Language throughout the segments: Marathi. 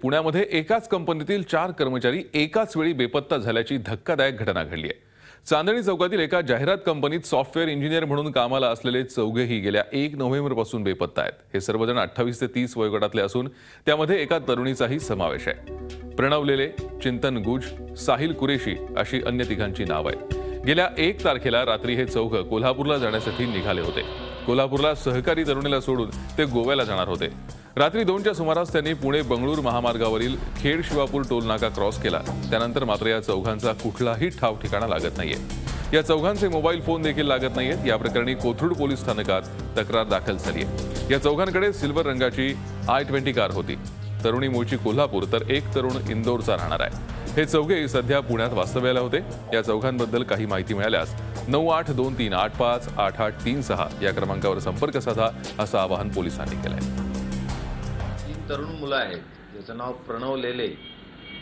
पुण्यामध्ये एकाच कंपनीतील 4 कर्मचारी एकाच वेळी बेपत्ता झाल्याची धक्कादायक घटना घडली आहे। चांदणी चौकातील एका जाहिरात कंपनीत सॉफ्टवेअर इंजिनियर म्हणून कामाला असलेले चौघेही गेल्या 1 नोव्हेंबरपासून बेपत्ता आहेत। हे सर्वजण 28 ते 30 वयोगटातले असून त्यामध्ये एका तरुणीचाही समावेश आहे। प्रणव लेले, चिंतन गुज, साहिल कुरेशी अशी अन्य तिघांची नाव आहेत। गेल्या 1 तारखेला रात्री हे चौघ कोल्हापूरला जाण्यासाठी निघाले होते। कोल्हापूरला सहकारी तरुणीला सोडून ते गोव्याला जाणार होते। रात्री 2च्या सुमारास त्यांनी पुणे बंगळूर महामार्गावरील खेड शिवापूर टोल नाका क्रॉस केला। त्यानंतर मात्र या चौघांचा कुठलाही ठाव ठिकाणा लागत नाहीये। या चौघांचे मोबाईल फोन देखील लागत नाहीयेत। या प्रकरणी कोथरूड पोलीस स्थानकात तक्रार दाखल झाली आहे। या चौघांकडे सिल्वर रंगाची i20 कार होती। तरुणी मूळची कोल्हापूर तर एक तरुण इंदोरचा राहणार आहे। हे चौघे सध्या पुण्यात वास्तव्याला होते। या चौघांबद्दल काही माहिती मिळाल्यास 9823858836 या क्रमांकावर संपर्क साधा असं आवाहन पोलिसांनी केलंय। 3 तरुण मुलं आहेत, ज्याचं नाव प्रणव लेले,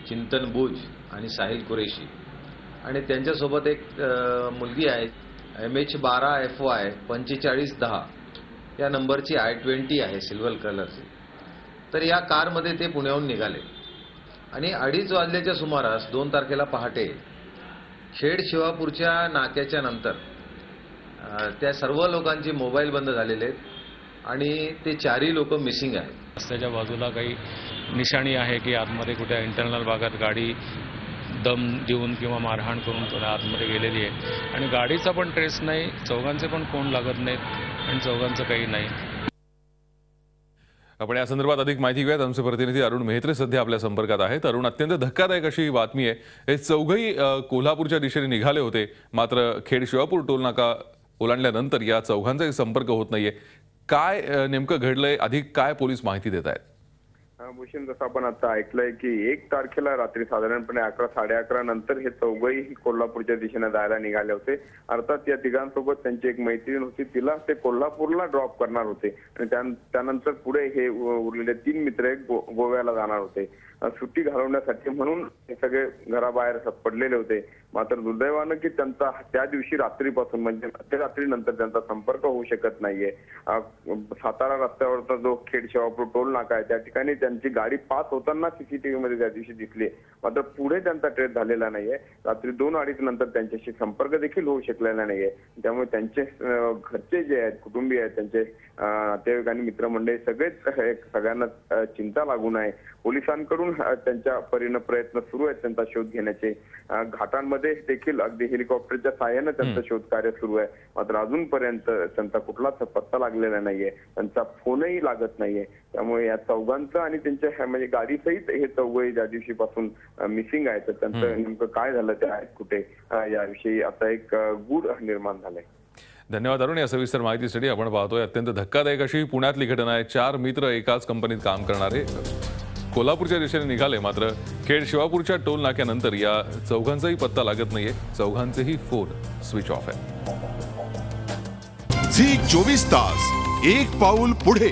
चिंतन बुज आणि साहिल कुरेशी, आणि त्यांच्यासोबत एक मुलगी आहे MH12FY 4510 या नंबरची i20 आहे, सिल्वर कलरची। तर या कारमध्ये ते पुण्याहून निघाले आणि 2:30 वाजल्याच्या सुमारास 2 तारखेला पहाटे खेड शिवापूरच्या नाक्याच्या नंतर त्या सर्व लोकांचे मोबाईल बंद झालेले आहेत आणि ते 4ही लोक मिसिंग आहेत। रस्त्याच्या बाजूला काही निशाणी आहे की आतमध्ये कुठे इंटरनल भागात गाडी दम देऊन किंवा मारहाण करून थोड्या आतमध्ये गेलेली आहे आणि गाडीचा पण ट्रेस नाही, चौघांचे पण फोन लागत नाहीत आणि चौघांचं काही नाही। आपण या संदर्भात अधिक माहिती घेऊयात। आमचे प्रतिनिधी अरुण मेहत्रे सध्या आपल्या संपर्कात आहेत। अरुण, अत्यंत धक्कादायक अशी बातमी आहे। हे चौघही कोल्हापूरच्या दिशेने निघाले होते, मात्र खेड शिवापूर टोल नाका ओलांडल्यानंतर या चौघांचाही संपर्क होत नाहीये। काय नेमकं घडलंय, अधिक काय पोलीस माहिती देत आहेत? भूषण, जसं आपण आता ऐकलंय की 1 तारखेला रात्री साधारणपणे 11 साडे11 नंतर हे चौघही कोल्हापूरच्या दिशेने जायला निघाले होते। अर्थात या तिघांसोबत त्यांची एक मैत्रीण होती, तिला ते कोल्हापूरला ड्रॉप करणार होते आणि त्यानंतर पुढे हे उरलेले 3 मित्र गोव्याला जाणार होते। सुट्टी घालवण्यासाठी म्हणून हे सगळे घराबाहेर पडलेले होते। मात्र दुर्दैवानं की त्यांचा त्या दिवशी रात्रीपासून म्हणजे मध्यरात्रीनंतर त्यांचा संपर्क होऊ शकत नाहीये। सातारा रस्त्यावरचा जो खेड शिवापूर टोल नाका आहे त्या ठिकाणी त्यांची गाडी पास होताना CCTV मध्ये त्या दिवशी दिसली, मात्र पुढे त्यांचा ट्रेस झालेला नाहीये। रात्री 2-2:30 नंतर त्यांच्याशी संपर्क देखील होऊ शकलेला नाहीये। त्यामुळे त्यांचे घरचे जे आहेत, कुटुंबीय आहेत, त्यांचे नातेवाईक आणि मित्रमंडळी सगळ्यांना चिंता लागून आहे। पोलिसांकडून त्यांच्या परीने प्रयत्न सुरू आहेत त्यांचा शोध घेण्याचे। घाटांमध्ये देखील अगदी हेलिकॉप्टरच्या सहाय्याने त्यांचा शोध कार्य सुरू आहे, मात्र अजूनपर्यंत त्यांचा कुठलाच पत्ता लागलेला नाहीये, त्यांचा फोनही लागत नाहीये। त्यामुळे या चौघांचं आणि त्यांच्या म्हणजे गाडीसहित हे चौघही ज्या दिवशीपासून मिसिंग आहेत, तर त्यांचं नेमकं काय झालं, ते आहेत कुठे, याविषयी आता एक गूढ निर्माण झालंय। धन्यवाद अरुण, या सविस्तर माहितीसाठी। आपण पाहतोय अत्यंत धक्कादायक अशी पुण्यातली घटना आहे। 4 मित्र एकाच कंपनीत काम करणारे कोल्हापूरच्या दिशेने निघाले, मात्र खेड शिवापूरच्या टोल नाक्यानंतर या चौघांचाही पत्ता लागत नाहीये। चौघांचेही फोन स्विच ऑफ आहे। झी 24 तास, एक पाऊल पुढे।